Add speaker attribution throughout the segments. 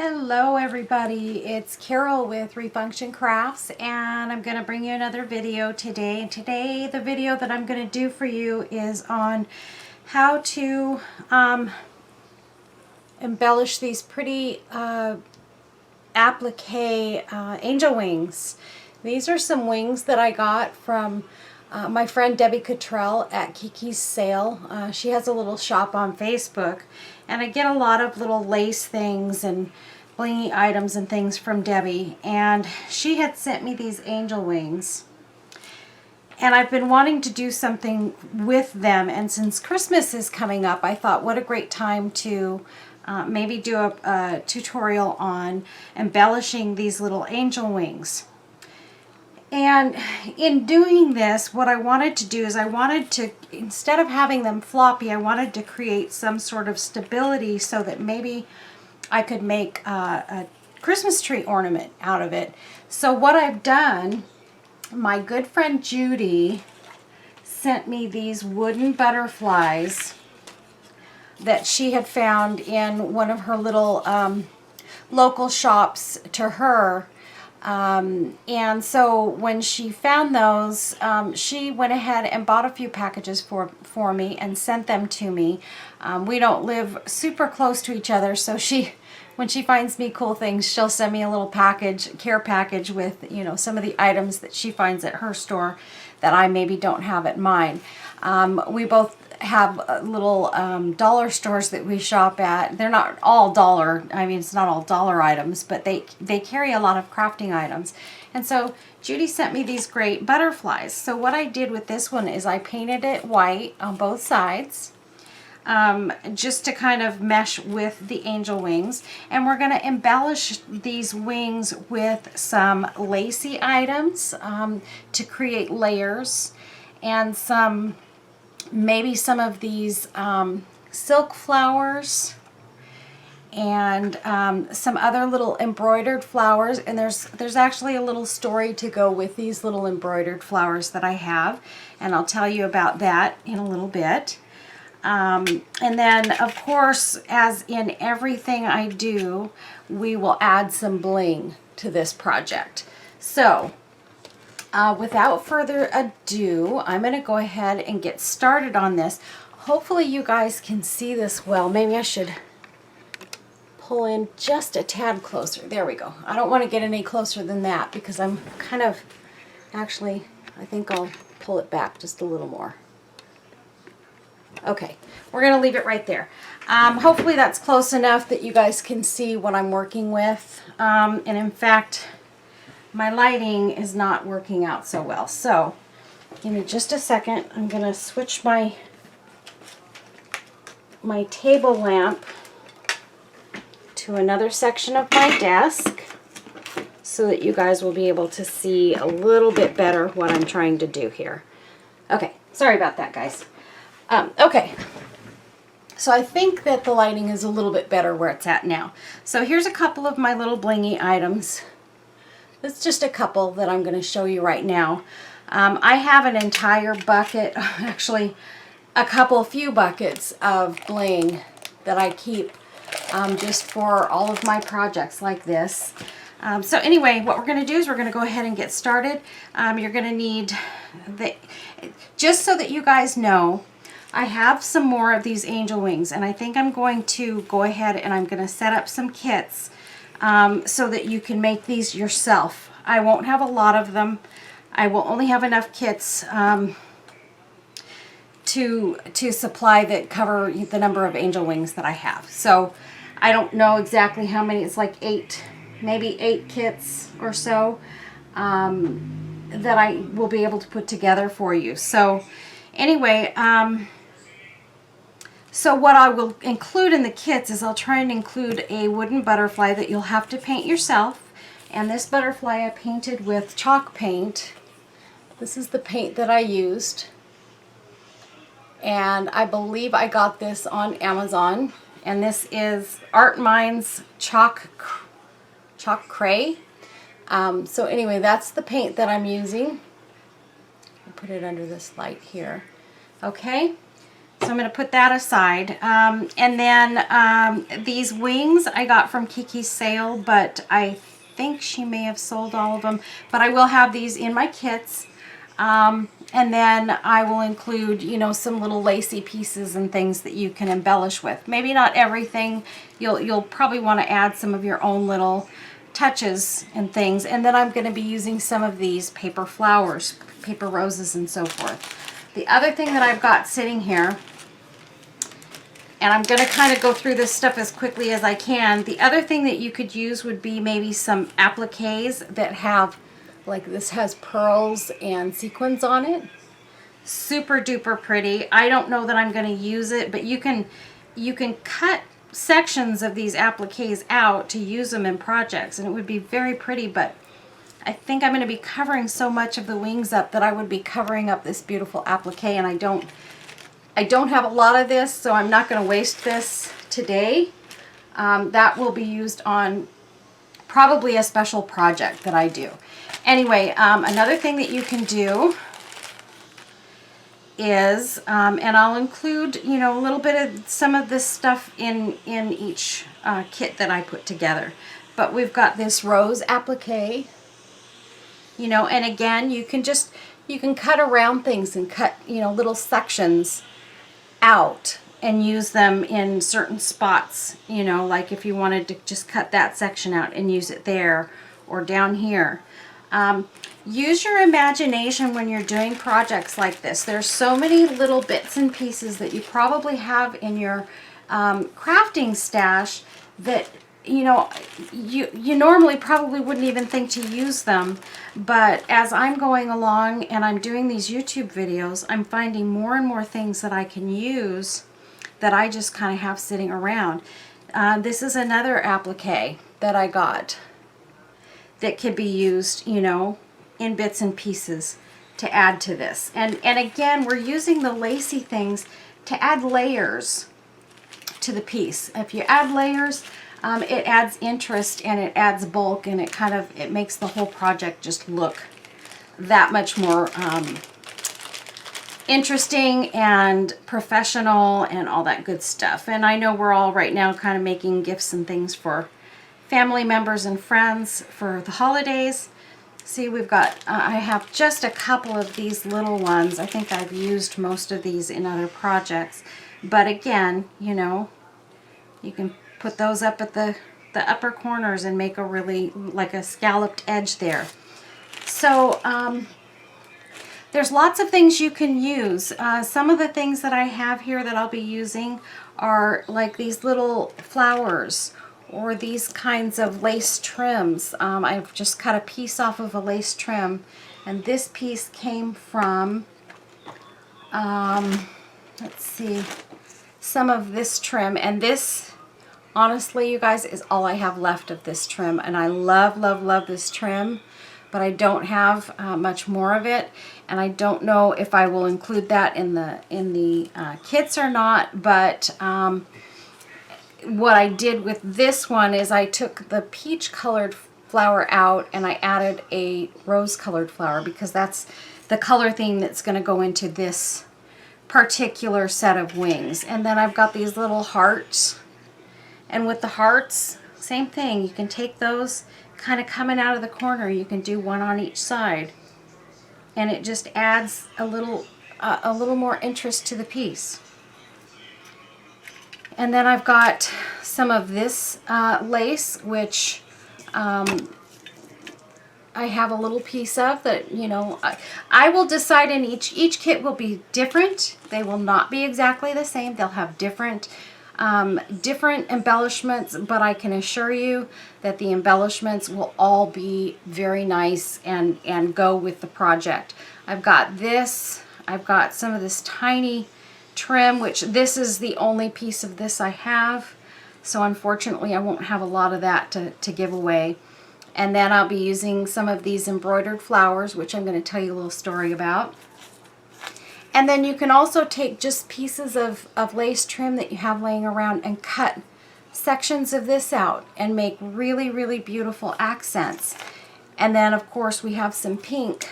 Speaker 1: Hello everybody, it's Carol with Refunction Crafts and I'm going to bring you another video today. And today the video that I'm going to do for you is on how to embellish these pretty applique angel wings. These are some wings that I got from my friend Debbie Cottrell at Kiki's Sale. She has a little shop on Facebook, and I get a lot of little lace things and blingy items and things from Debbie, and she had sent me these angel wings, and I've been wanting to do something with them, and since Christmas is coming up, I thought what a great time to maybe do a tutorial on embellishing these little angel wings. And in doing this, what I wanted to do is I wanted to, instead of having them floppy, I wanted to create some sort of stability so that maybe I could make a Christmas tree ornament out of it. So what I've done, my good friend Judy sent me these wooden butterflies that she had found in one of her little local shops to her. And so when she found those, she went ahead and bought a few packages for me and sent them to me. We don't live super close to each other, so when she finds me cool things, she'll send me a little care package with, you know, some of the items that she finds at her store that I maybe don't have at mine. We both have little dollar stores that we shop at. They're not all dollar, I mean, it's not all dollar items, but they carry a lot of crafting items. And so Judy sent me these great butterflies. So what I did with this one is I painted it white on both sides, just to kind of mesh with the angel wings. And we're going to embellish these wings with some lacy items to create layers, and maybe some of these silk flowers, and some other little embroidered flowers. And there's actually a little story to go with these little embroidered flowers that I have, and I'll tell you about that in a little bit. And then, of course, as in everything I do, we will add some bling to this project. So without further ado, I'm going to go ahead and get started on this. Hopefully you guys can see this well. Maybe I should pull in just a tad closer. There we go. I don't want to get any closer than that because I'm kind of, actually, I think I'll pull it back just a little more. Okay, we're going to leave it right there. Hopefully that's close enough that you guys can see what I'm working with. And in fact, my lighting is not working out so well. So give me just a second. I'm going to switch my table lamp to another section of my desk so that you guys will be able to see a little bit better what I'm trying to do here. Okay, sorry about that, guys. Okay, so I think that the lighting is a little bit better where it's at now. So here's a couple of my little blingy items. It's just a couple that I'm going to show you right now. I have an entire bucket, actually a few buckets of bling that I keep just for all of my projects like this. So anyway, what we're going to do is we're going to go ahead and get started. You're going to need, just so that you guys know, I have some more of these angel wings, and I think I'm going to go ahead and I'm going to set up some kits so that you can make these yourself. I won't have a lot of them. I will only have enough kits to supply that cover the number of angel wings that I have. So I don't know exactly how many. It's like maybe 8 kits or so that I will be able to put together for you. So anyway, so what I will include in the kits is I'll try and include a wooden butterfly that you'll have to paint yourself. And this butterfly I painted with chalk paint. This is the paint that I used. And I believe I got this on Amazon. And this is Art Minds chalk cray. So anyway, that's the paint that I'm using. I'll put it under this light here. Okay. So I'm going to put that aside. And then these wings I got from Kiki's sale, but I think she may have sold all of them. But I will have these in my kits. And then I will include, you know, some little lacy pieces and things that you can embellish with. Maybe not everything. You'll probably want to add some of your own little touches and things. And then I'm going to be using some of these paper flowers, paper roses and so forth. The other thing that I've got sitting here, and I'm going to kind of go through this stuff as quickly as I can. The other thing that you could use would be maybe some appliques that have, like this has pearls and sequins on it. Super duper pretty. I don't know that I'm going to use it, but you can cut sections of these appliques out to use them in projects, and it would be very pretty. But I think I'm going to be covering so much of the wings up that I would be covering up this beautiful applique, and I don't have a lot of this, so I'm not going to waste this today. That will be used on probably a special project that I do. Anyway, another thing that you can do is, and I'll include, you know, a little bit of some of this stuff in each kit that I put together. But we've got this rose applique, you know, and again, you can cut around things and cut, you know, little sections out and use them in certain spots, you know, like if you wanted to just cut that section out and use it there or down here. Use your imagination when you're doing projects like this. There's so many little bits and pieces that you probably have in your crafting stash that, you know, you normally probably wouldn't even think to use them. But as I'm going along and I'm doing these YouTube videos, I'm finding more and more things that I can use that I just kind of have sitting around. This is another applique that I got that could be used, you know, in bits and pieces to add to this. And again, we're using the lacy things to add layers to the piece. If you add layers, it adds interest and it adds bulk, and it makes the whole project just look that much more interesting and professional and all that good stuff. And I know we're all right now kind of making gifts and things for family members and friends for the holidays. See, we've got, I have just a couple of these little ones. I think I've used most of these in other projects. But again, you know, you can put those up at the upper corners and make a really, like a scalloped edge there. So, there's lots of things you can use. Some of the things that I have here that I'll be using are like these little flowers or these kinds of lace trims. I've just cut a piece off of a lace trim, and this piece came from, let's see, some of this trim. And this, honestly, you guys, is all I have left of this trim. And I love, love, love this trim, but I don't have much more of it. And I don't know if I will include that in the kits or not. But what I did with this one is I took the peach colored flower out and I added a rose colored flower, because that's the color theme that's going to go into this particular set of wings. And then I've got these little hearts, and with the hearts, same thing. You can take those kind of coming out of the corner. You can do one on each side, and it just adds a little more interest to the piece. And then I've got some of this lace, which I have a little piece of that, you know, I will decide in each kit will be different. They will not be exactly the same. They'll have different embellishments, but I can assure you that the embellishments will all be very nice and go with the project. I've got this, I've got some of this tiny trim, which this is the only piece of this I have, so unfortunately I won't have a lot of that to give away. And then I'll be using some of these embroidered flowers, which I'm going to tell you a little story about. And then you can also take just pieces of lace trim that you have laying around and cut sections of this out and make really, really beautiful accents. And then of course we have some pink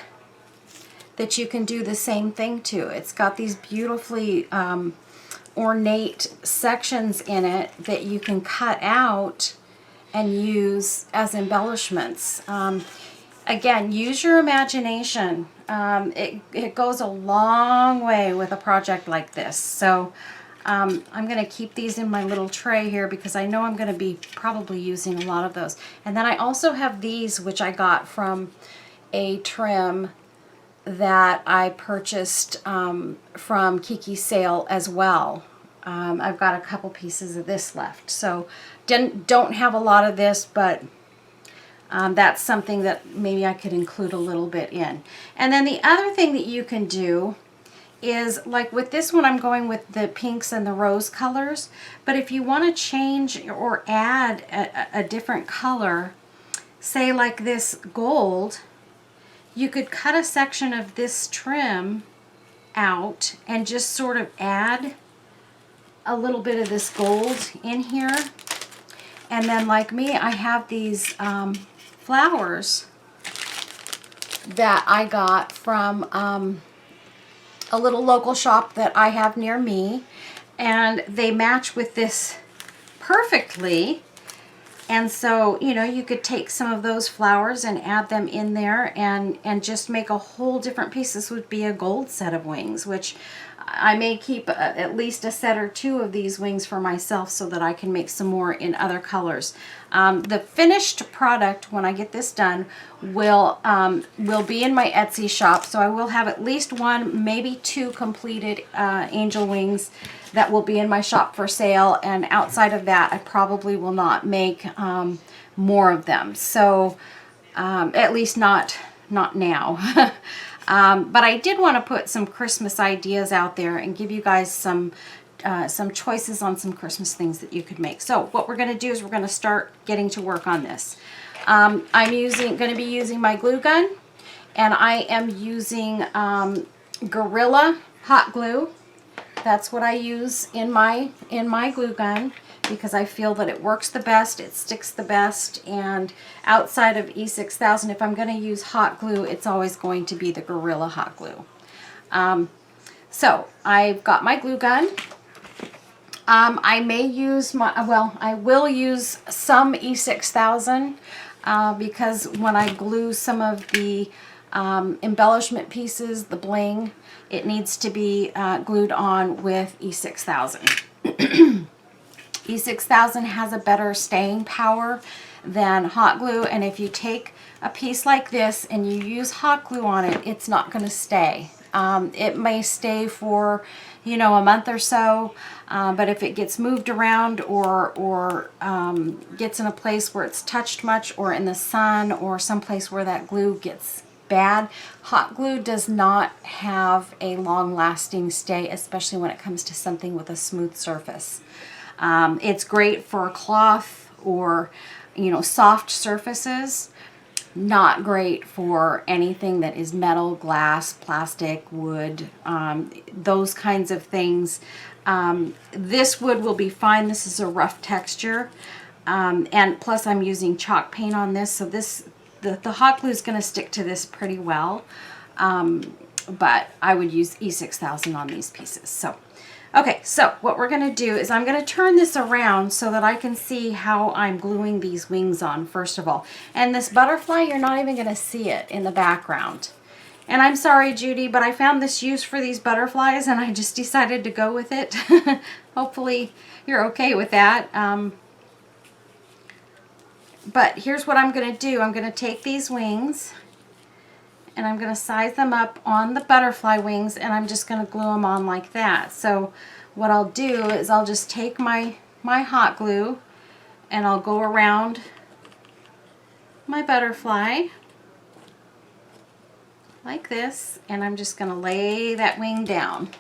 Speaker 1: that you can do the same thing to. It's got these beautifully ornate sections in it that you can cut out and use as embellishments. Again, use your imagination. It goes a long way with a project like this. So I'm going to keep these in my little tray here because I know I'm going to be probably using a lot of those. And then I also have these, which I got from a trim that I purchased from Kiki's sale as well. I've got a couple pieces of this left. So don't have a lot of this, but that's something that maybe I could include a little bit in. And then the other thing that you can do is, like with this one, I'm going with the pinks and the rose colors. But if you want to change or add a different color, say like this gold, you could cut a section of this trim out and just sort of add a little bit of this gold in here. And then like me, I have these flowers that I got from a little local shop that I have near me, and they match with this perfectly. And so, you know, you could take some of those flowers and add them in there and just make a whole different piece. This would be a gold set of wings, which I may keep at least a set or two of these wings for myself so that I can make some more in other colors. The finished product, when I get this done, will be in my Etsy shop. So I will have at least one, maybe two completed angel wings that will be in my shop for sale. And outside of that, I probably will not make more of them. So at least not now. But I did want to put some Christmas ideas out there and give you guys some choices on some Christmas things that you could make. So what we're going to do is we're going to start getting to work on this. I'm going to be using my glue gun, and I am using Gorilla hot glue. That's what I use in my glue gun because I feel that it works the best, it sticks the best, and outside of E6000, if I'm going to use hot glue, it's always going to be the Gorilla hot glue. So I've got my glue gun. I may use I will use some E6000 because when I glue some of the embellishment pieces, the bling, it needs to be glued on with E6000. E6000 has a better staying power than hot glue, and if you take a piece like this and you use hot glue on it, it's not going to stay. It may stay for, you know, a month or so, but if it gets moved around or gets in a place where it's touched much or in the sun or someplace where that glue gets bad, hot glue does not have a long-lasting stay, especially when it comes to something with a smooth surface. It's great for cloth or, you know, soft surfaces. Not great for anything that is metal, glass, plastic, wood, those kinds of things. This wood will be fine. This is a rough texture. And plus I'm using chalk paint on this, so the hot glue is going to stick to this pretty well. But I would use E6000 on these pieces. So, okay, so what we're going to do is I'm going to turn this around so that I can see how I'm gluing these wings on, first of all. And this butterfly, you're not even going to see it in the background. And I'm sorry, Judy, but I found this use for these butterflies and I just decided to go with it. Hopefully you're okay with that. But here's what I'm going to do. I'm going to take these wings and I'm going to size them up on the butterfly wings, and I'm just going to glue them on like that. So what I'll do is I'll just take my hot glue and I'll go around my butterfly like this, and I'm just going to lay that wing down.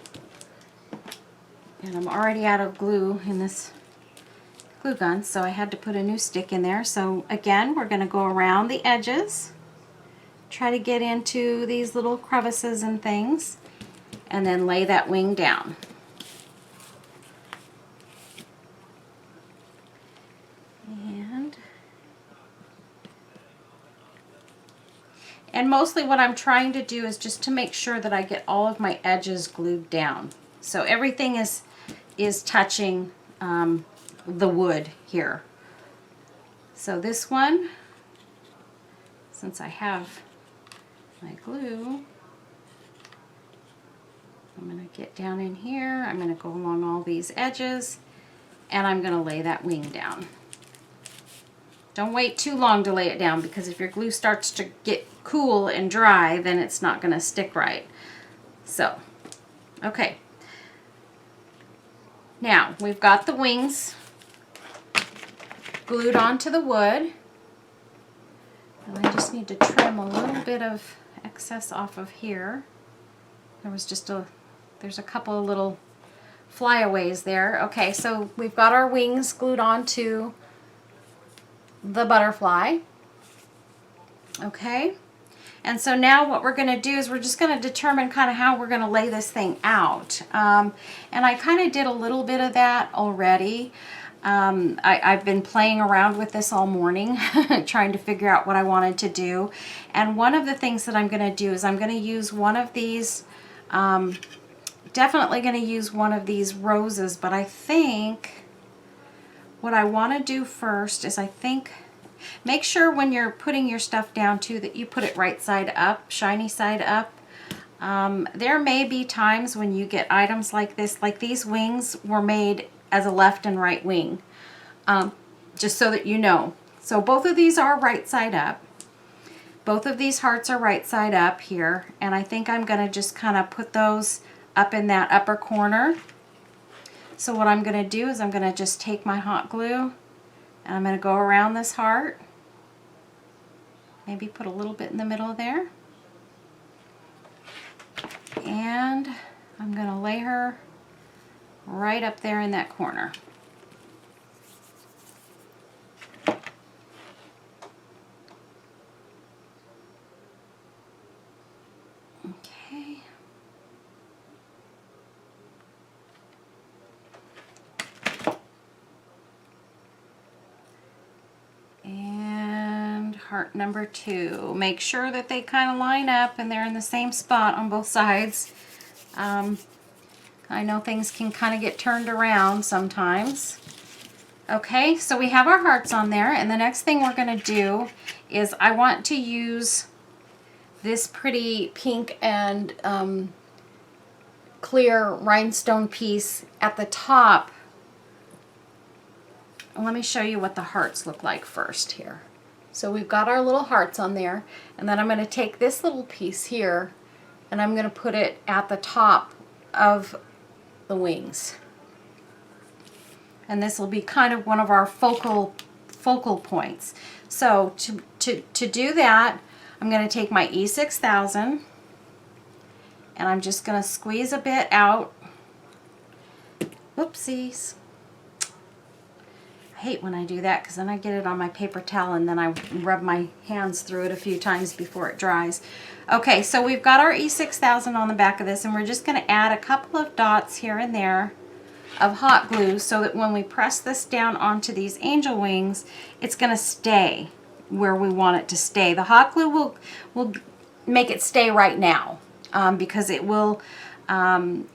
Speaker 1: And I'm already out of glue in this glue gun, so I had to put a new stick in there. So again, we're going to go around the edges, try to get into these little crevices and things, and then lay that wing down. And mostly what I'm trying to do is just to make sure that I get all of my edges glued down. So everything is is touching the wood here. So this one, since I have my glue, I'm going to get down in here. I'm going to go along all these edges, and I'm going to lay that wing down. Don't wait too long to lay it down, because if your glue starts to get cool and dry, then it's not going to stick right. So, okay. Now, we've got the wings glued onto the wood. And I just need to trim a little bit of excess off of here. There's a couple of little flyaways there. Okay, so we've got our wings glued onto the butterfly. Okay, and so now what we're going to do is we're just going to determine kind of how we're going to lay this thing out. And I kind of did a little bit of that already. I've been playing around with this all morning, trying to figure out what I wanted to do. And one of the things that I'm going to do is I'm going to use one of these, definitely going to use one of these roses, but I think what I want to do first is make sure when you're putting your stuff down too that you put it right side up, shiny side up. There may be times when you get items like this, like these wings were made as a left and right wing, just so that you know. So both of these are right side up. Both of these hearts are right side up here, and I think I'm going to just kind of put those up in that upper corner. So what I'm going to do is I'm going to just take my hot glue and I'm going to go around this heart. Maybe put a little bit in the middle there. And I'm going to lay her right up there in that corner. Okay. And heart number 2. Make sure that they kind of line up and they're in the same spot on both sides. I know things can kind of get turned around sometimes. Okay, so we have our hearts on there, and the next thing we're going to do is I want to use this pretty pink and clear rhinestone piece at the top. Let me show you what the hearts look like first here. So we've got our little hearts on there, and then I'm going to take this little piece here and I'm going to put it at the top of the wings. And this will be kind of one of our focal points. So to do that, I'm going to take my E6000 and I'm just going to squeeze a bit out. Whoopsies. I hate when I do that because then I get it on my paper towel and then I rub my hands through it a few times before it dries. Okay, so we've got our E6000 on the back of this, and we're just going to add a couple of dots here and there of hot glue so that when we press this down onto these angel wings, it's going to stay where we want it to stay. The hot glue will make it stay right now because it will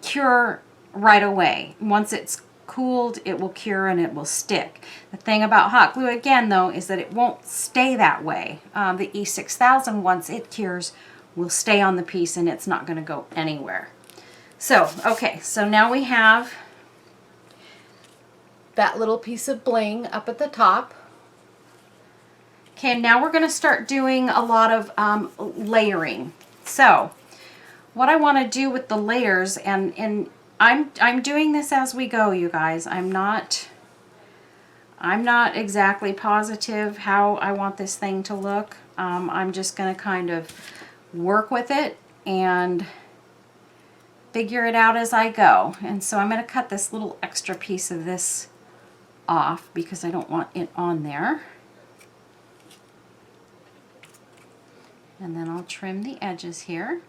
Speaker 1: cure right away. Once it's cooled, it will cure and it will stick. The thing about hot glue again though is that it won't stay that way. The E6000, once it cures, will stay on the piece and it's not going to go anywhere. So okay, so now we have that little piece of bling up at the top. Okay, now we're going to start doing a lot of layering. So what I want to do with the layers, and I'm doing this as we go, you guys. I'm not exactly positive how I want this thing to look. I'm just going to kind of work with it and figure it out as I go. And so I'm going to cut this little extra piece of this off because I don't want it on there. And then I'll trim the edges here.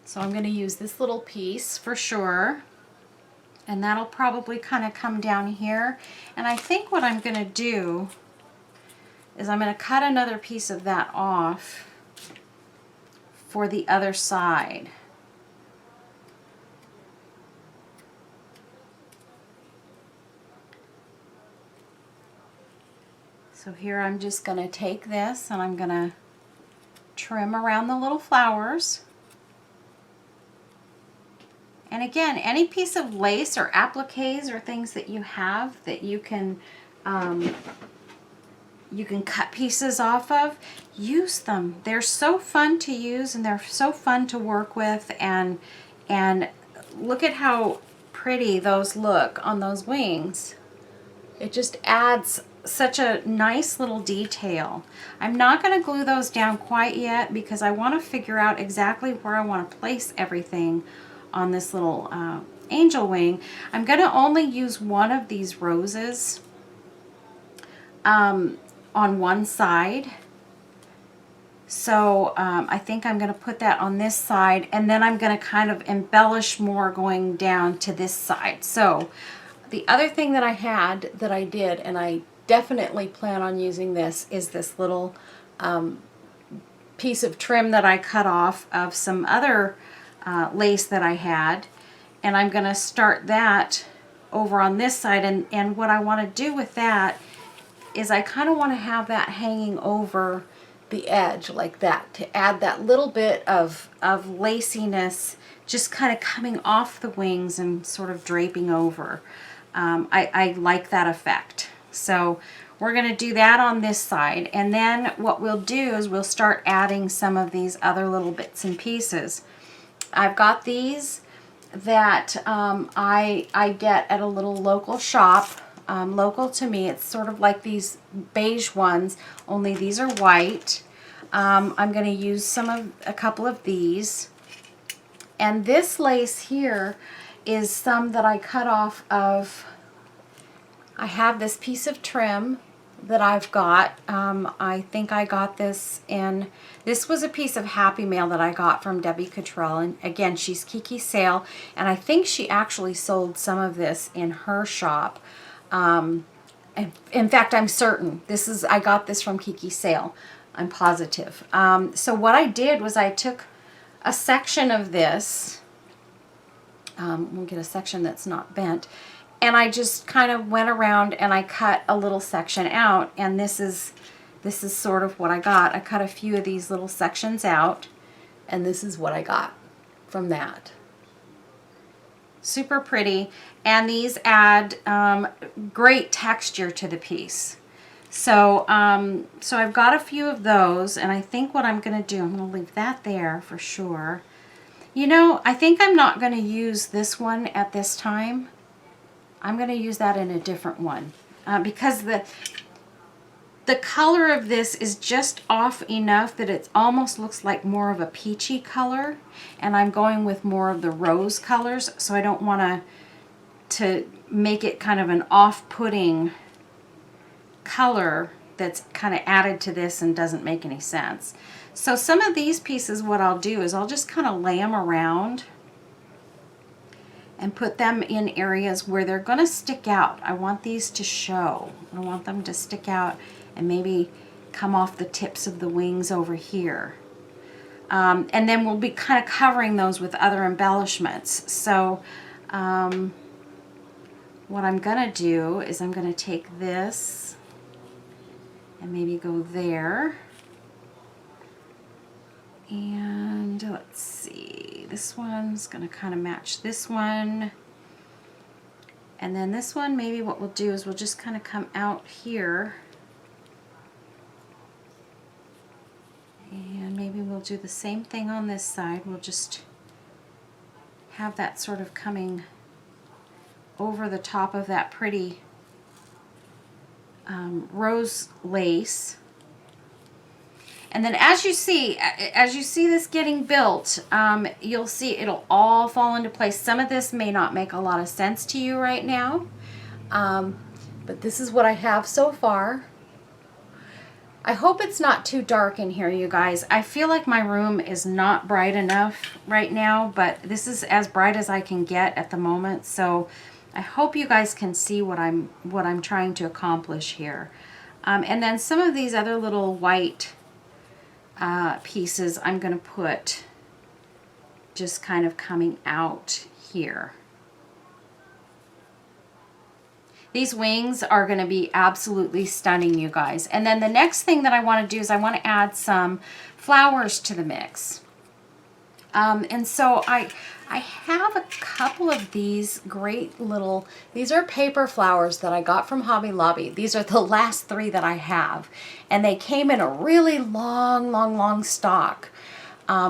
Speaker 1: So I'm going to use this little piece for sure. And that'll probably kind of come down here. And I think what I'm going to do is I'm going to cut another piece of that off for the other side. So here I'm just going to take this and I'm going to trim around the little flowers. And again, any piece of lace or appliques or things that you have that you can cut pieces off of, use them. They're so fun to use and they're so fun to work with, and look at how pretty those look on those wings. It just adds such a nice little detail. I'm not going to glue those down quite yet because I want to figure out exactly where I want to place everything on this little angel wing. I'm going to only use one of these roses on one side. So I think I'm going to put that on this side, and then I'm going to kind of embellish more going down to this side. So the other thing that I did, and I definitely plan on using this, is this little piece of trim that I cut off of some other lace that I had, and I'm going to start that over on this side. And what I want to do with that is I kind of want to have that hanging over the edge like that, to add that little bit of laciness just kind of coming off the wings and sort of draping over. I like that effect. So we're going to do that on this side, and then what we'll do is we'll start adding some of these other little bits and pieces. I've got these that I get at a little local shop, local to me. It's sort of like these beige ones, only these are white. I'm going to use a couple of these. And this lace here is some that I cut off of. I have this piece of trim that I've got. I think I got this in, this was a piece of Happy Mail that I got from Debbie Cottrell. And again, she's Kiki Sale, and I think she actually sold some of this in her shop. In fact, I'm certain I got this from Kiki Sale. I'm positive. So what I did was I took a section of this, we'll get a section that's not bent, and I just kind of went around and I cut a little section out, and this is sort of what I got. I cut a few of these little sections out, and this is what I got from that. Super pretty, and these add great texture to the piece. So so I've got a few of those, and I think what I'm going to do, I'm going to leave that there for sure. You know, I think I'm not going to use this one at this time. I'm going to use that in a different one because the color of this is just off enough that it almost looks like more of a peachy color, and I'm going with more of the rose colors, so I don't want to make it kind of an off-putting color that's kind of added to this and doesn't make any sense. So some of these pieces, what I'll do is I'll just kind of lay them around and put them in areas where they're going to stick out. I want these to show. I want them to stick out and maybe come off the tips of the wings over here. And then we'll be kind of covering those with other embellishments. So what I'm going to do is I'm going to take this and maybe go there. And let's see, this one's going to kind of match this one. And then this one, maybe what we'll do is we'll just kind of come out here. And maybe we'll do the same thing on this side. We'll just have that sort of coming over the top of that pretty rose lace. And then as you see this getting built, you'll see it'll all fall into place. Some of this may not make a lot of sense to you right now, but this is what I have so far. I hope it's not too dark in here, you guys. I feel like my room is not bright enough right now, but this is as bright as I can get at the moment. So I hope you guys can see what I'm trying to accomplish here. And then some of these other little white pieces I'm going to put just kind of coming out here. These wings are going to be absolutely stunning, you guys. And then the next thing that I want to do is I want to add some flowers to the mix. And so I have a couple of these great little, these are paper flowers that I got from Hobby Lobby. These are the last 3 that I have. And they came in a really long stalk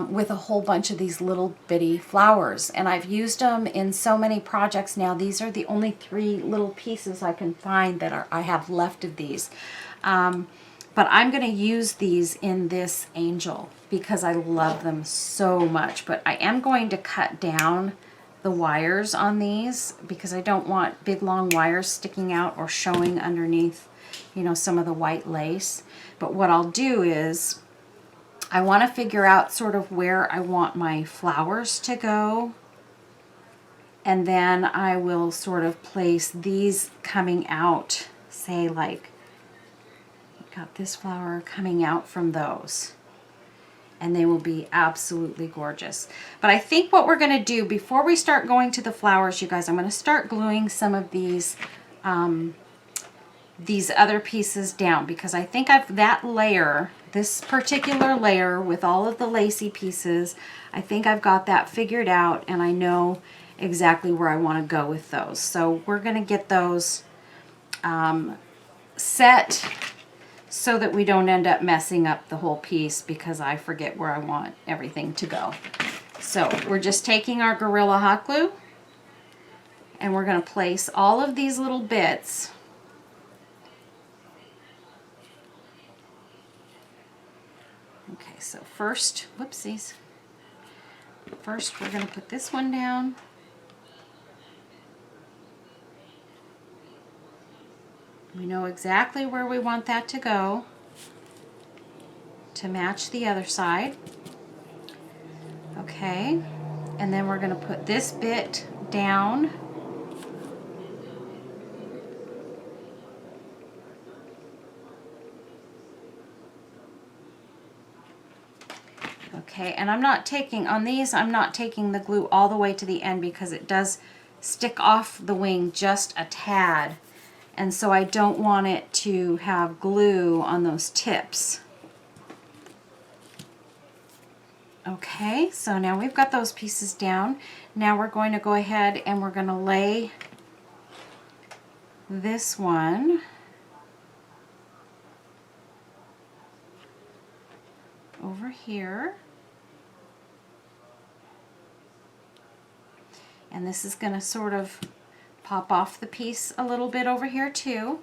Speaker 1: with a whole bunch of these little bitty flowers. And I've used them in so many projects now. These are the only 3 little pieces I can find that I have left of these. But I'm going to use these in this angel because I love them so much. But I am going to cut down the wires on these because I don't want big long wires sticking out or showing underneath, you know, some of the white lace. But what I'll do is I want to figure out sort of where I want my flowers to go. And then I will sort of place these coming out, say like, got this flower coming out from those, and they will be absolutely gorgeous. But I think what we're going to do before we start going to the flowers, you guys, I'm going to start gluing some of these other pieces down because I think that layer, this particular layer with all of the lacy pieces, I think I've got that figured out and I know exactly where I want to go with those. So we're going to get those set so that we don't end up messing up the whole piece because I forget where I want everything to go. So we're just taking our Gorilla Hot Glue and we're going to place all of these little bits okay, so first, whoopsies. First we're going to put this one down. We know exactly where we want that to go to match the other side. Okay, and then we're going to put this bit down. Okay, and I'm not taking, on these, I'm not taking the glue all the way to the end because it does stick off the wing just a tad. And so I don't want it to have glue on those tips. Okay, so now we've got those pieces down. Now we're going to go ahead and we're going to lay this one over here. And this is going to sort of pop off the piece a little bit over here too.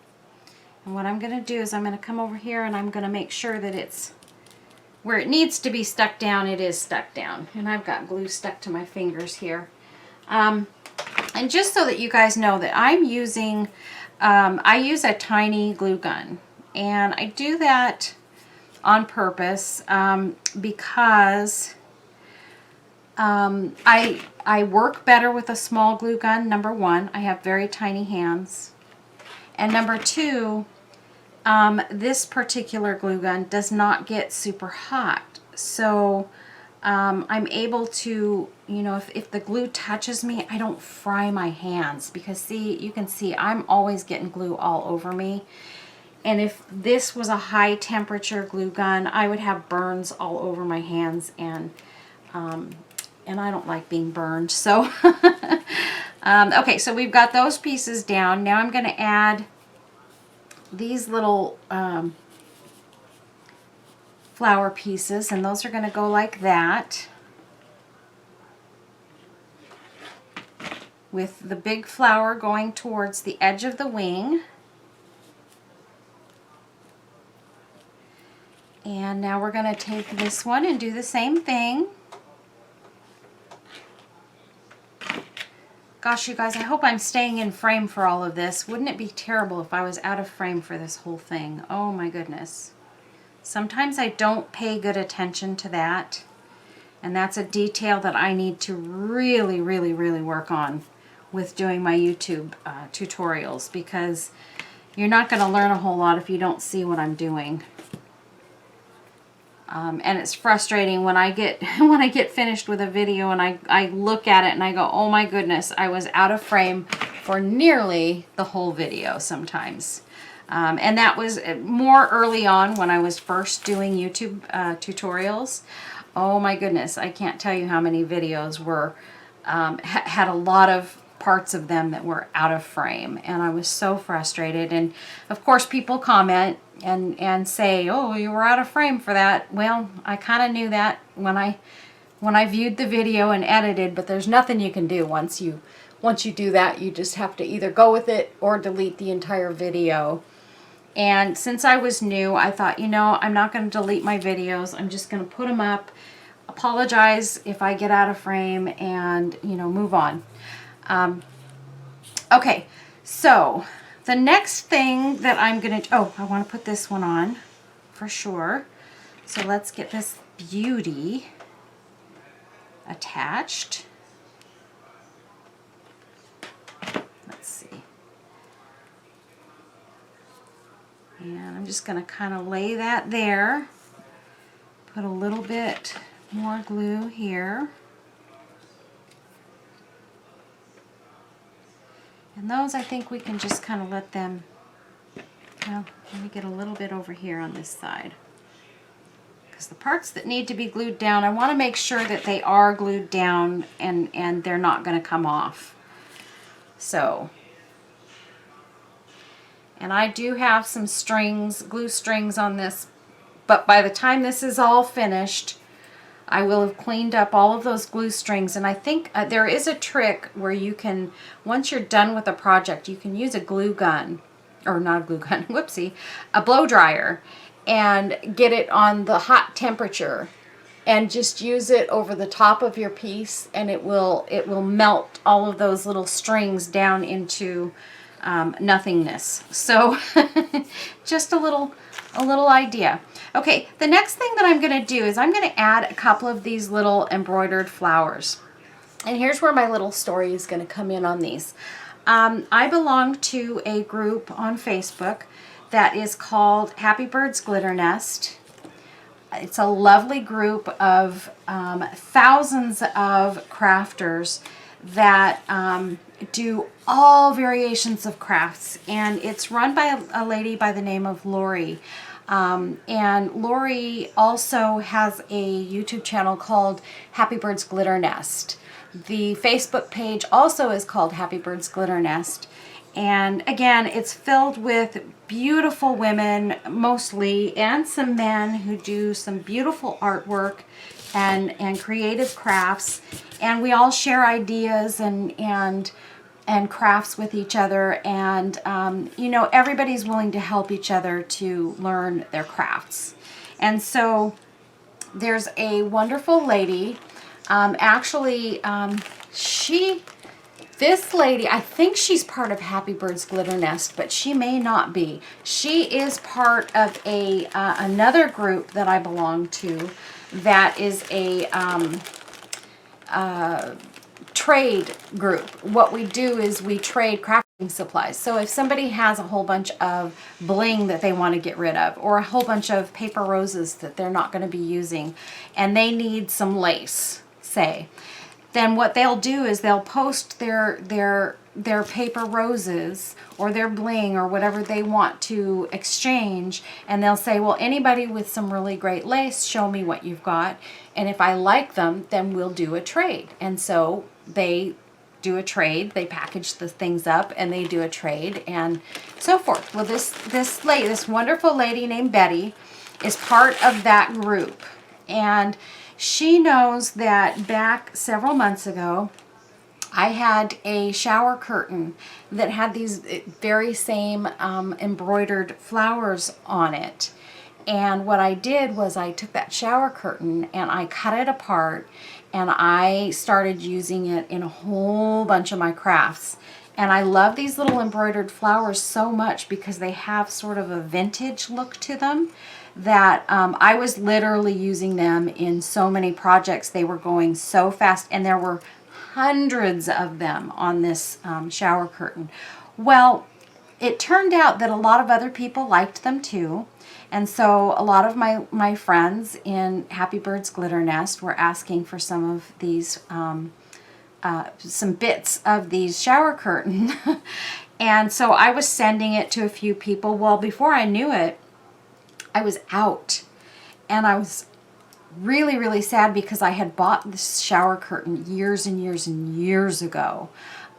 Speaker 1: And what I'm going to do is I'm going to come over here and I'm going to make sure that it's where it needs to be stuck down, it is stuck down. And I've got glue stuck to my fingers here. And just so that you guys know that I'm using, I use a tiny glue gun. And I do that on purpose because I work better with a small glue gun. Number one, I have very tiny hands. And number two, this particular glue gun does not get super hot. So I'm able to, you know, if the glue touches me, I don't fry my hands because see, you can see I'm always getting glue all over me. And if this was a high temperature glue gun, I would have burns all over my hands and I don't like being burned. So, okay, so we've got those pieces down. Now I'm going to add these little flower pieces, and those are going to go like that, with the big flower going towards the edge of the wing. And now we're going to take this one and do the same thing. Gosh, you guys, I hope I'm staying in frame for all of this. Wouldn't it be terrible if I was out of frame for this whole thing? Oh my goodness. Sometimes I don't pay good attention to that. And that's a detail that I need to really, really, really work on with doing my YouTube tutorials, because you're not going to learn a whole lot if you don't see what I'm doing. And it's frustrating when I get finished with a video and I look at it and I go, oh my goodness, I was out of frame for nearly the whole video sometimes. And that was more early on when I was first doing YouTube tutorials. Oh my goodness, I can't tell you how many videos were had a lot of parts of them that were out of frame, and I was so frustrated. And of course people comment and say, oh, you were out of frame for that. Well, I kind of knew that when I viewed the video and edited, but there's nothing you can do once you do that. You just have to either go with it or delete the entire video. And since I was new, I thought, you know, I'm not going to delete my videos. I'm just going to put them up, apologize if I get out of frame, and, you know, move on. Okay, so the next thing that I'm going to, oh, I want to put this one on for sure. So let's get this beauty attached. Let's see. And I'm just going to kind of lay that there. Put a little bit more glue here. And those, I think we can just kind of let them, well, let me get a little bit over here on this side. Because the parts that need to be glued down, I want to make sure that they are glued down and they're not going to come off. So, and I do have some strings, glue strings on this, but by the time this is all finished, I will have cleaned up all of those glue strings. And I think there is a trick where you can, once you're done with a project, you can use a glue gun, or not a glue gun, whoopsie, a blow dryer, and get it on the hot temperature and just use it over the top of your piece, and it will melt all of those little strings down into nothingness. So just a little idea. Okay, the next thing that I'm going to do is I'm going to add a couple of these little embroidered flowers. And here's where my little story is going to come in on these. I belong to a group on Facebook that is called Happy Birds Glitter Nest. It's a lovely group of thousands of crafters that do all variations of crafts, and it's run by a lady by the name of Lori. And Lori also has a YouTube channel called Happy Birds Glitter Nest. The Facebook page also is called Happy Birds Glitter Nest. And again, it's filled with beautiful women mostly, and some men who do some beautiful artwork and creative crafts. And we all share ideas and crafts with each other, and you know, everybody's willing to help each other to learn their crafts. And so there's a wonderful lady, this lady, I think she's part of Happy Birds Glitter Nest, but she may not be. She is part of a another group that I belong to that is a trade group. What we do is we trade crafting supplies. So if somebody has a whole bunch of bling that they want to get rid of, or a whole bunch of paper roses that they're not going to be using, and they need some lace, say, then what they'll do is they'll post their paper roses or their bling or whatever they want to exchange, and they'll say, well, anybody with some really great lace, show me what you've got, and if I like them, then we'll do a trade. And so they do a trade, they package the things up and they do a trade and so forth. Well, this wonderful lady named Betty is part of that group, and she knows that back several months ago, I had a shower curtain that had these very same embroidered flowers on it. And what I did was I took that shower curtain and I cut it apart, and I started using it in a whole bunch of my crafts. And I love these little embroidered flowers so much because they have sort of a vintage look to them, that I was literally using them in so many projects. They were going so fast, and there were hundreds of them on this shower curtain. Well, it turned out that a lot of other people liked them too, and so a lot of my friends in Happy Birds Glitter Nest were asking for some of these some bits of these shower curtain. And so I was sending it to a few people. Well, before I knew it, I was out. And I was really, really sad because I had bought this shower curtain years and years and years ago.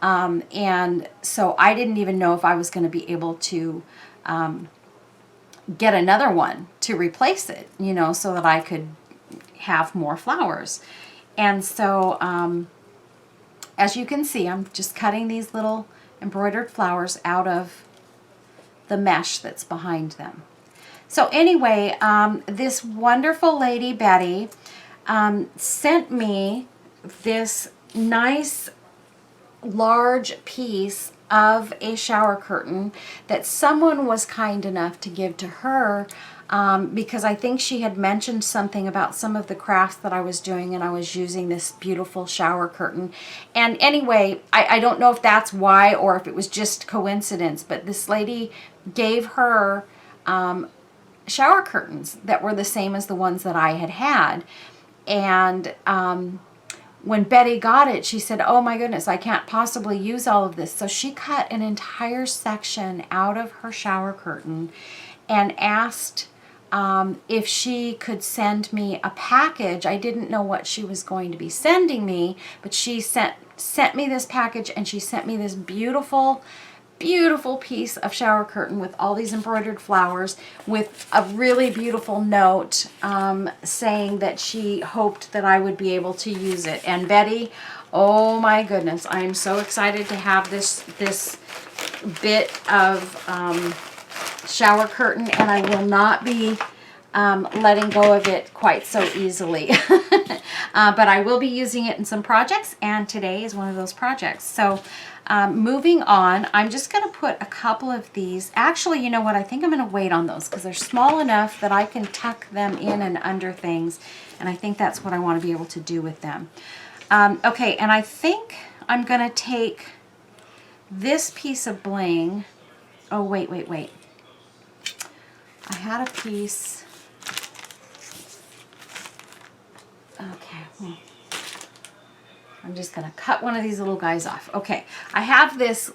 Speaker 1: And so I didn't even know if I was going to be able to get another one to replace it, you know, so that I could have more flowers. And so as you can see, I'm just cutting these little embroidered flowers out of the mesh that's behind them. So anyway, this wonderful lady, Betty, sent me this nice large piece of a shower curtain that someone was kind enough to give to her, because I think she had mentioned something about some of the crafts that I was doing, and I was using this beautiful shower curtain. And anyway, I don't know if that's why or if it was just coincidence, but this lady gave her shower curtains that were the same as the ones that I had had. And when Betty got it, she said, oh my goodness, I can't possibly use all of this. So she cut an entire section out of her shower curtain and asked if she could send me a package. I didn't know what she was going to be sending me, but she sent me this package, and she sent me this beautiful piece of shower curtain with all these embroidered flowers, with a really beautiful note saying that she hoped that I would be able to use it. And Betty, oh my goodness, I am so excited to have this bit of shower curtain, and I will not be letting go of it quite so easily. But I will be using it in some projects, and today is one of those projects. So moving on, I'm just going to put a couple of these. Actually, you know what? I think I'm going to wait on those because they're small enough that I can tuck them in and under things, and I think that's what I want to be able to do with them. Okay, and I think I'm going to take this piece of bling. Oh, wait. I had a piece. Okay. I'm just going to cut one of these little guys off. Okay, I have this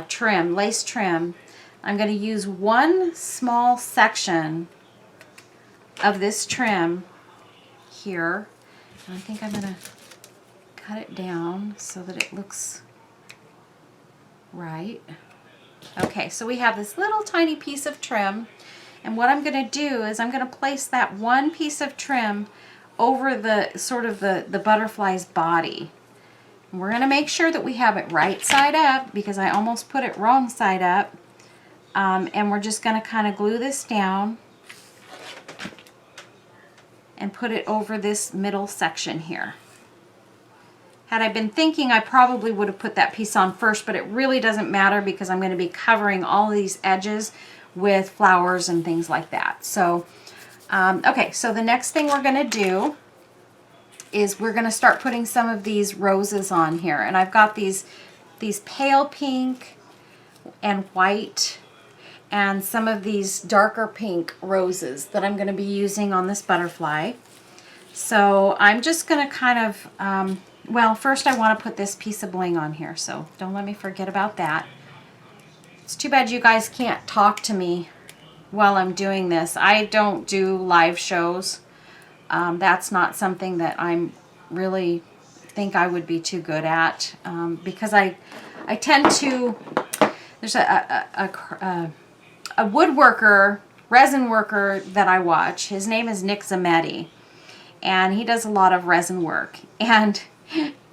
Speaker 1: trim, lace trim. I'm going to use one small section of this trim here. And I think I'm going to cut it down so that it looks right. Okay, so we have this little tiny piece of trim. And what I'm going to do is I'm going to place that one piece of trim over the sort of the butterfly's body. And we're going to make sure that we have it right side up, because I almost put it wrong side up. And we're just going to kind of glue this down and put it over this middle section here. Had I been thinking, I probably would have put that piece on first, but it really doesn't matter because I'm going to be covering all these edges with flowers and things like that. So okay, so the next thing we're going to do is we're going to start putting some of these roses on here. And I've got these pale pink and white and some of these darker pink roses that I'm going to be using on this butterfly. So I'm just going to kind of, well, first I want to put this piece of bling on here, so don't let me forget about that. It's too bad you guys can't talk to me while I'm doing this. I don't do live shows. That's not something that I'm really think I would be too good at, because I tend to, there's a woodworker, resin worker that I watch. His name is Nick Zametti, and he does a lot of resin work, and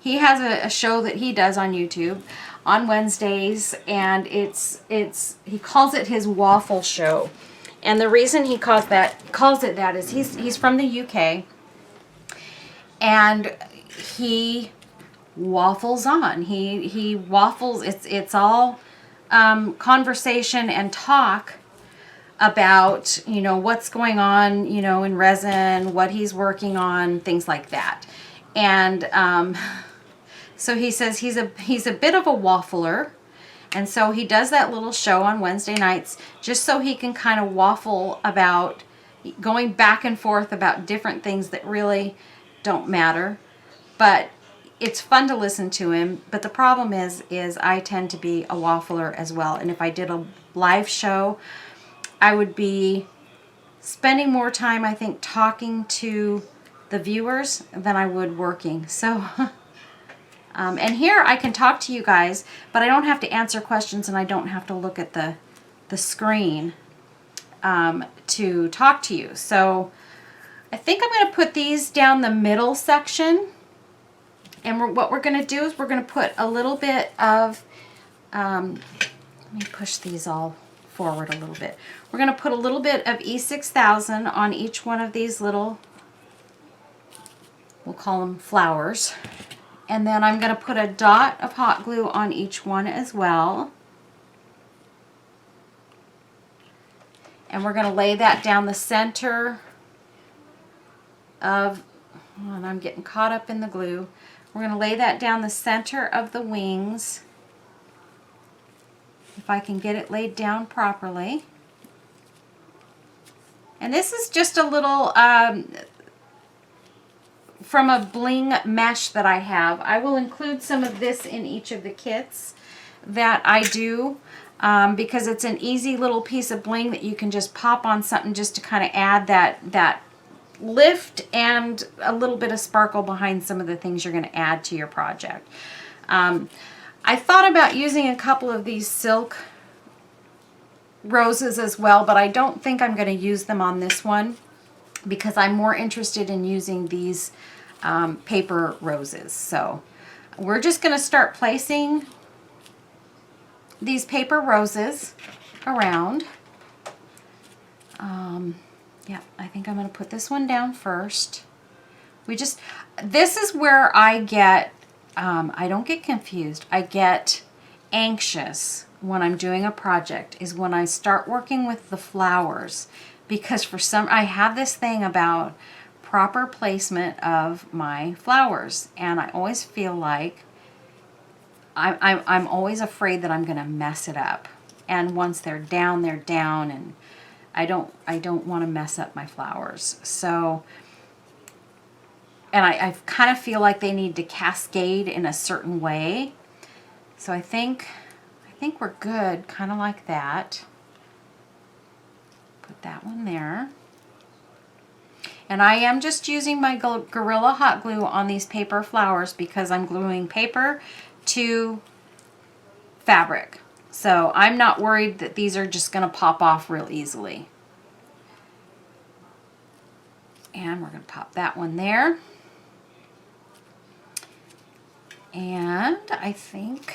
Speaker 1: he has a show that he does on YouTube on Wednesdays, and he calls it his waffle show. And the reason he calls it that is he's from the UK, and he waffles on. He waffles. It's all conversation and talk about, you know, what's going on, you know, in resin, what he's working on, things like that. And so he says he's a bit of a waffler. And so he does that little show on Wednesday nights just so he can kind of waffle about going back and forth about different things that really don't matter. But it's fun to listen to him, but the problem is I tend to be a waffler as well. And if I did a live show, I would be spending more time, I think, talking to the viewers than I would working. So, and here I can talk to you guys, but I don't have to answer questions and I don't have to look at the screen to talk to you. So I think I'm going to put these down the middle section. And what we're going to do is we're going to put a little bit of, let me push these all forward a little bit. We're going to put a little bit of E6000 on each one of these little, we'll call them flowers. And then I'm going to put a dot of hot glue on each one as well. And we're going to lay that down the center of, and I'm getting caught up in the glue. We're going to lay that down the center of the wings, if I can get it laid down properly. And this is just a little from a bling mesh that I have. I will include some of this in each of the kits that I do because it's an easy little piece of bling that you can just pop on something just to kind of add that lift and a little bit of sparkle behind some of the things you're going to add to your project. I thought about using a couple of these silk roses as well, but I don't think I'm going to use them on this one because I'm more interested in using these paper roses. So we're just going to start placing these paper roses around. Yeah, I think I'm going to put this one down first. This is where I get, I don't get confused. I get anxious when I'm doing a project is when I start working with the flowers, because I have this thing about proper placement of my flowers, and I always feel like I'm always afraid that I'm going to mess it up. And once they're down, and I don't want to mess up my flowers. So, and I kind of feel like they need to cascade in a certain way. So I think we're good, kind of like that. Put that one there. And I am just using my Gorilla Hot Glue on these paper flowers because I'm gluing paper to fabric. So I'm not worried that these are just going to pop off real easily. And we're going to pop that one there. And I think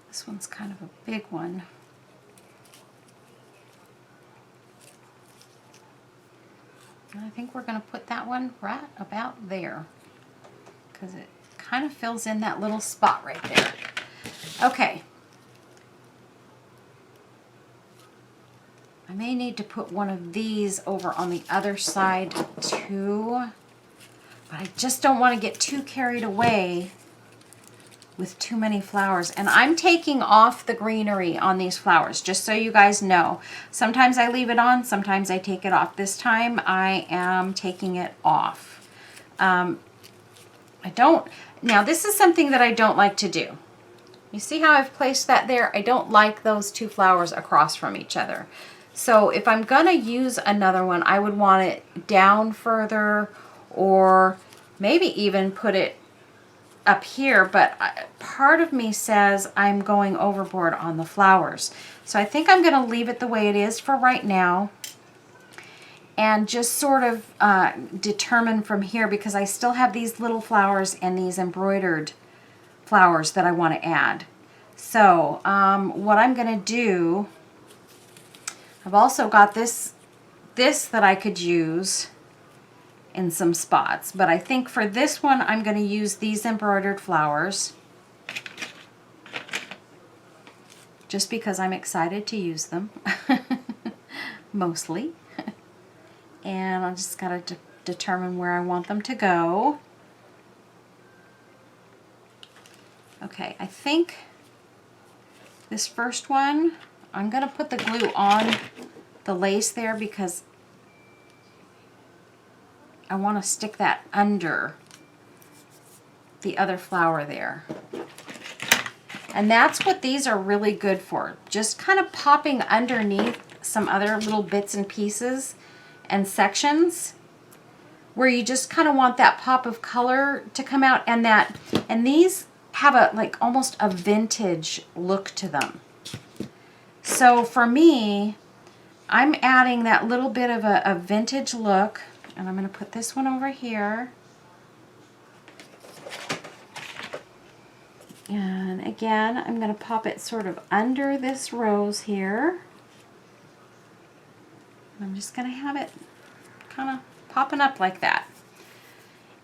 Speaker 1: this one's kind of a big one. And I think we're going to put that one right about there because it kind of fills in that little spot right there. Okay. I may need to put one of these over on the other side too, but I just don't want to get too carried away with too many flowers. And I'm taking off the greenery on these flowers, just so you guys know. Sometimes I leave it on, sometimes I take it off. This time I am taking it off. Now this is something that I don't like to do. You see how I've placed that there? I don't like those two flowers across from each other. So if I'm gonna use another one, I would want it down further, or maybe even put it up here, but part of me says I'm going overboard on the flowers. So I think I'm going to leave it the way it is for right now and just sort of determine from here, because I still have these little flowers and these embroidered flowers that I want to add. So what I'm going to do, I've also got this that I could use in some spots, but I think for this one I'm going to use these embroidered flowers just because I'm excited to use them mostly. And I just got to determine where I want them to go. Okay, I think this first one I'm going to put the glue on the lace there because I want to stick that under the other flower there. And that's what these are really good for. Just kind of popping underneath some other little bits and pieces and sections where you just kind of want that pop of color to come out, and these have a like almost a vintage look to them. So for me, I'm adding that little bit of a vintage look, and I'm going to put this one over here. And again, I'm going to pop it sort of under this rose here. I'm just going to have it kind of popping up like that.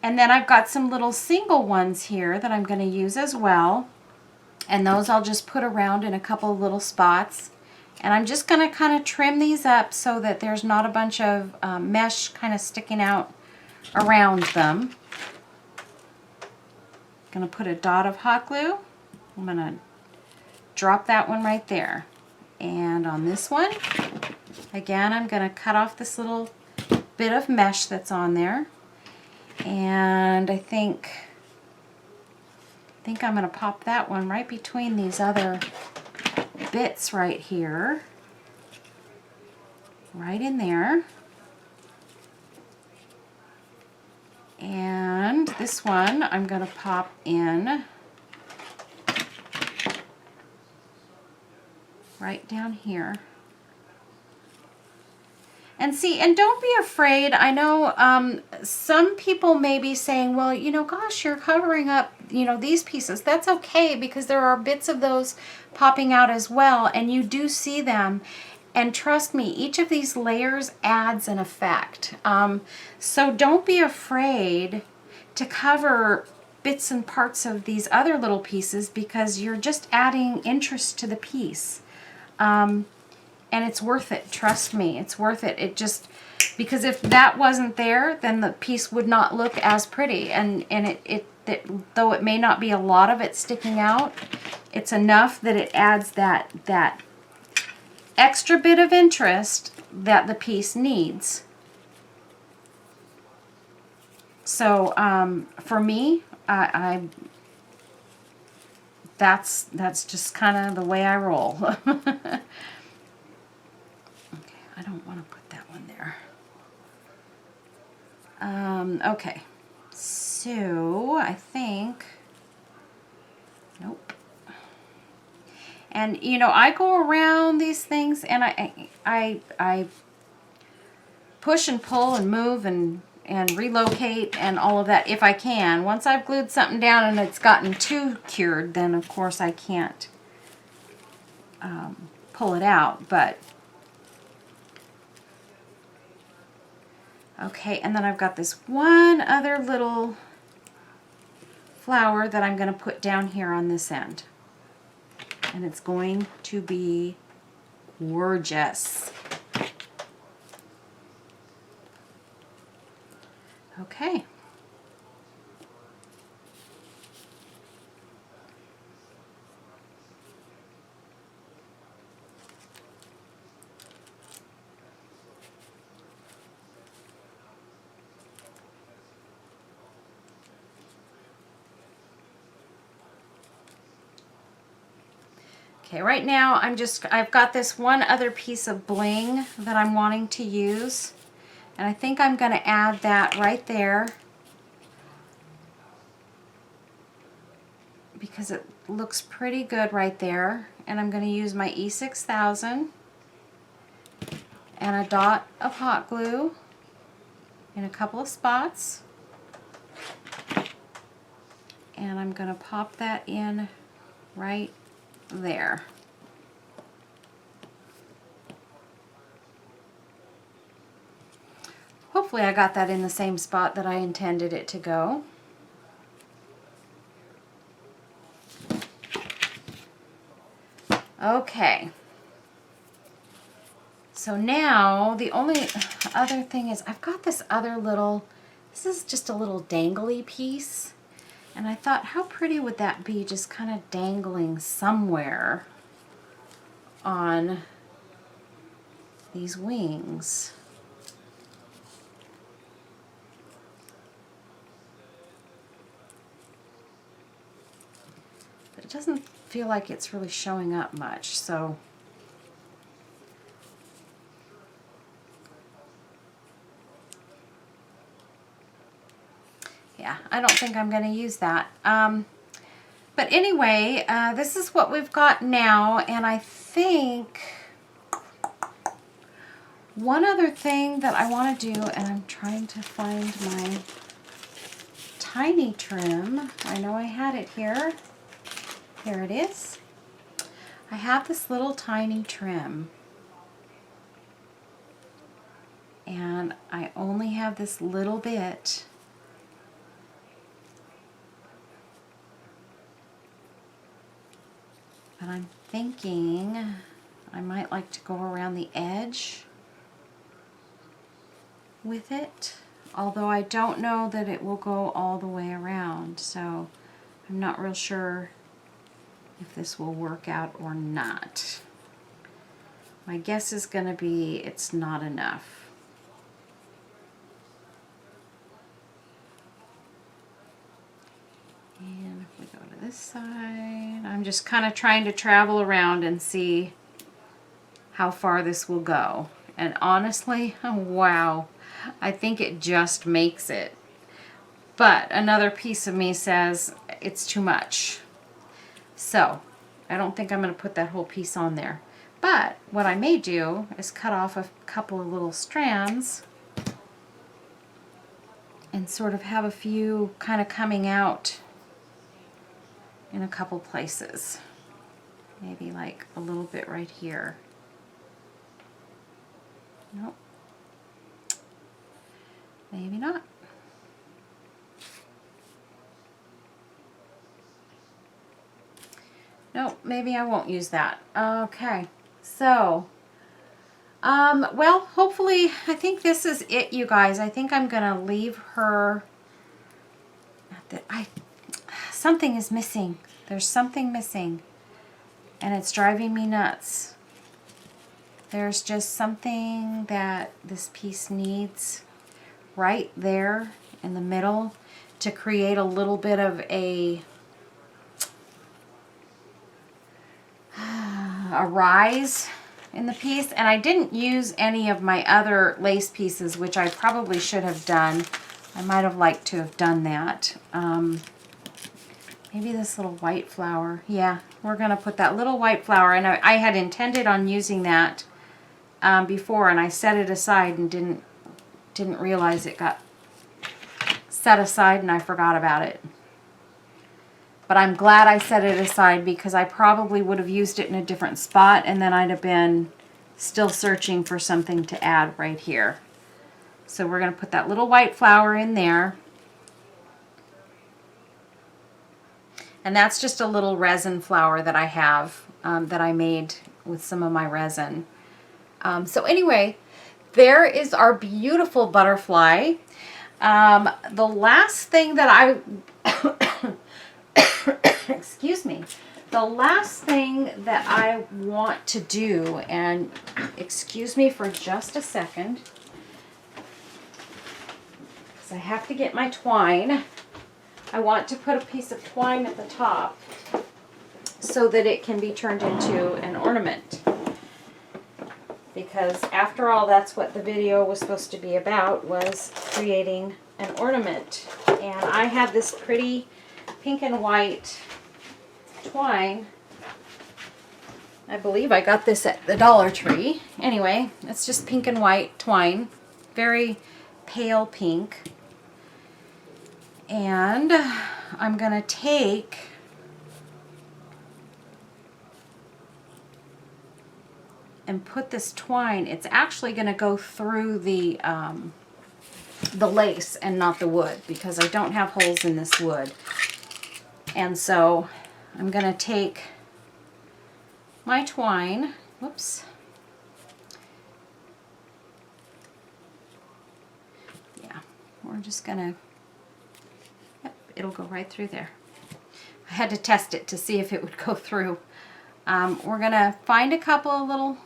Speaker 1: And then I've got some little single ones here that I'm going to use as well. And those I'll just put around in a couple of little spots. And I'm just going to kind of trim these up so that there's not a bunch of mesh kind of sticking out around them. Going to put a dot of hot glue. I'm going to drop that one right there. And on this one, again, I'm going to cut off this little bit of mesh that's on there. And I think I'm going to pop that one right between these other bits right here. Right in there. And this one I'm going to pop in right down here. And see, and don't be afraid. I know some people may be saying, well, you know, gosh, you're covering up, you know, these pieces. That's okay, because there are bits of those popping out as well, and you do see them. And trust me, each of these layers adds an effect. So don't be afraid to cover bits and parts of these other little pieces, because you're just adding interest to the piece. And it's worth it. Trust me, it's worth it. It just, because if that wasn't there, then the piece would not look as pretty. And though it may not be a lot of it sticking out, it's enough that it adds that extra bit of interest that the piece needs. So for me, that's just kind of the way I roll. Okay, I don't want to put that one there. Okay, so I think, nope. And you know, I go around these things and I push and pull and move and relocate and all of that if I can. Once I've glued something down and it's gotten too cured, then of course I can't pull it out. But okay, and then I've got this one other little flower that I'm going to put down here on this end. And it's going to be gorgeous. Okay. Okay, right now I've got this one other piece of bling that I'm wanting to use, and I think I'm going to add that right there because it looks pretty good right there. And I'm going to use my E6000 and a dot of hot glue in a couple of spots, and I'm going to pop that in right there. Hopefully I got that in the same spot that I intended it to go. Okay. So now the only other thing is I've got this other little, this is just a little dangly piece. And I thought, how pretty would that be, just kind of dangling somewhere on these wings. But it doesn't feel like it's really showing up much, so yeah, I don't think I'm going to use that. But anyway, this is what we've got now, and I think one other thing that I want to do, and I'm trying to find my tiny trim. I know I had it here. Here it is. I have this little tiny trim, and I only have this little bit. But I'm thinking I might like to go around the edge with it, although I don't know that it will go all the way around, so I'm not real sure if this will work out or not. My guess is going to be it's not enough. And if we go to this side, I'm just kind of trying to travel around and see how far this will go. And honestly, wow, I think it just makes it. But another piece of me says it's too much. So I don't think I'm going to put that whole piece on there. But what I may do is cut off a couple of little strands and sort of have a few kind of coming out in a couple places. Maybe like a little bit right here. Nope. Maybe not. Nope, maybe I won't use that. Okay, so, well, hopefully, I think this is it, you guys. I think I'm gonna leave her, something is missing. There's something missing, and it's driving me nuts. There's just something that this piece needs right there in the middle to create a little bit of a rise in the piece. And I didn't use any of my other lace pieces, which I probably should have done. I might have liked to have done that. Maybe this little white flower. Yeah, we're gonna put that little white flower, and I had intended on using that before, and I set it aside and didn't realize it got set aside and I forgot about it. But I'm glad I set it aside, because I probably would have used it in a different spot, and then I'd have been still searching for something to add right here. So we're going to put that little white flower in there. And that's just a little resin flower that I have that I made with some of my resin. So anyway, there is our beautiful butterfly. The last thing that I... excuse me. The last thing that I want to do, and excuse me for just a second, because I have to get my twine. I want to put a piece of twine at the top so that it can be turned into an ornament. Because after all, that's what the video was supposed to be about, was creating an ornament. And I have this pretty pink and white twine. I believe I got this at the Dollar Tree. Anyway, it's just pink and white twine. Very pale pink. And I'm going to take and put this twine. It's actually going to go through the lace and not the wood, because I don't have holes in this wood. And so I'm going to take my twine, whoops, yeah, we're just going to, yep, it'll go right through there. I had to test it to see if it would go through. We're going to find a couple of little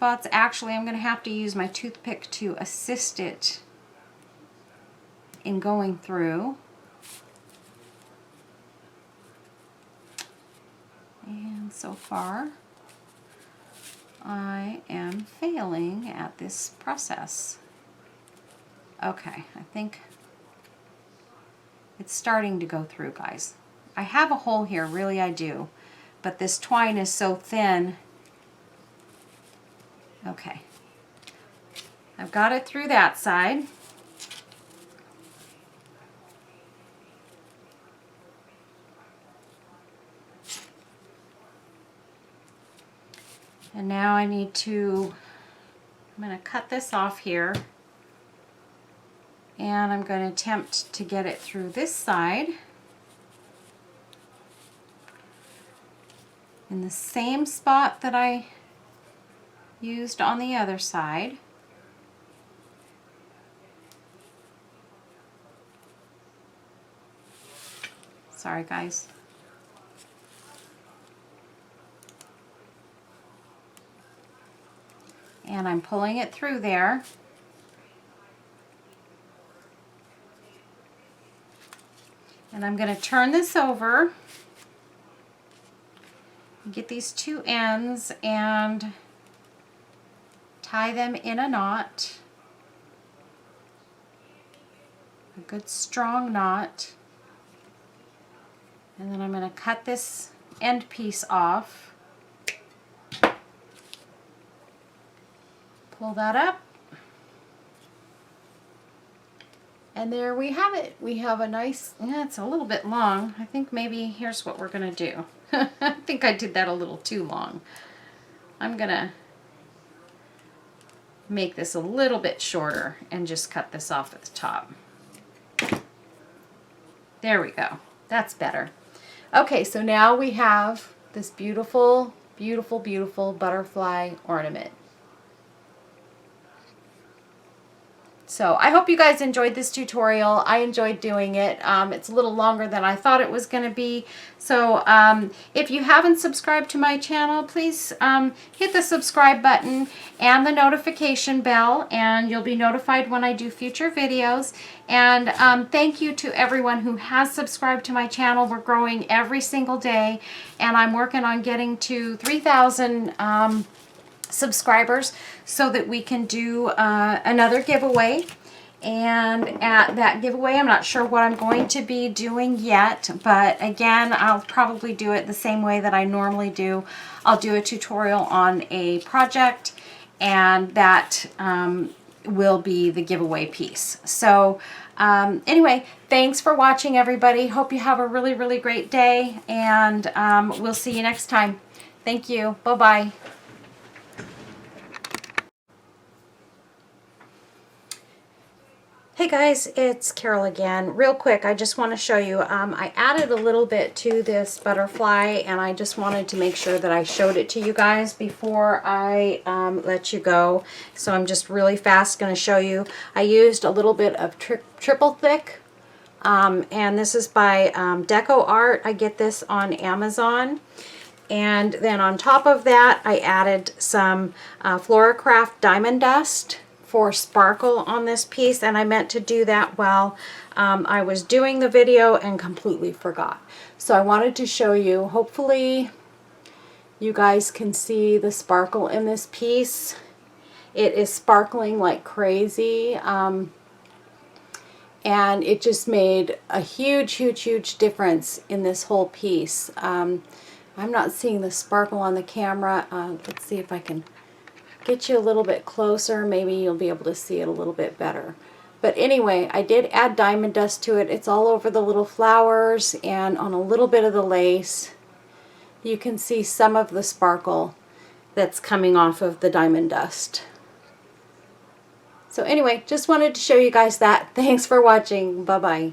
Speaker 1: spots. Actually, I'm going to have to use my toothpick to assist it in going through. And so far, I am failing at this process. Okay, I think it's starting to go through, guys. I have a hole here, really I do, but this twine is so thin. Okay, I've got it through that side. And now I need to, I'm going to cut this off here, and I'm going to attempt to get it through this side in the same spot that I used on the other side. Sorry, guys. And I'm pulling it through there. And I'm going to turn this over, get these two ends and tie them in a knot, a good strong knot. And then I'm going to cut this end piece off. Pull that up, and there we have it. We have a nice, yeah, it's a little bit long. I think maybe here's what we're gonna do. I think I did that a little too long. I'm gonna make this a little bit shorter and just cut this off at the top. There we go. That's better. Okay, so now we have this beautiful, beautiful, beautiful butterfly ornament. So I hope you guys enjoyed this tutorial. I enjoyed doing it. It's a little longer than I thought it was going to be. So if you haven't subscribed to my channel, please hit the subscribe button and the notification bell, and you'll be notified when I do future videos. And thank you to everyone who has subscribed to my channel. We're growing every single day, and I'm working on getting to 3,000 subscribers so that we can do another giveaway. And at that giveaway, I'm not sure what I'm going to be doing yet, but again, I'll probably do it the same way that I normally do. I'll do a tutorial on a project, and that will be the giveaway piece. So anyway, thanks for watching, everybody. Hope you have a really, really great day, and we'll see you next time. Thank you. Bye-bye. Hey guys, it's Carol again. Real quick, I just want to show you, I added a little bit to this butterfly, and I just wanted to make sure that I showed it to you guys before I let you go. So I'm just really fast going to show you. I used a little bit of triple thick, and this is by Deco Art. I get this on Amazon. And then on top of that, I added some Floracraft Diamond Dust for sparkle on this piece, and I meant to do that while I was doing the video and completely forgot. So I wanted to show you. Hopefully you guys can see the sparkle in this piece. It is sparkling like crazy, and it just made a huge, huge, huge difference in this whole piece. I'm not seeing the sparkle on the camera. Let's see if I can get you a little bit closer. Maybe you'll be able to see it a little bit better. But anyway, I did add diamond dust to it. It's all over the little flowers and on a little bit of the lace. You can see some of the sparkle that's coming off of the diamond dust. So anyway, just wanted to show you guys that. Thanks for watching. Bye-bye.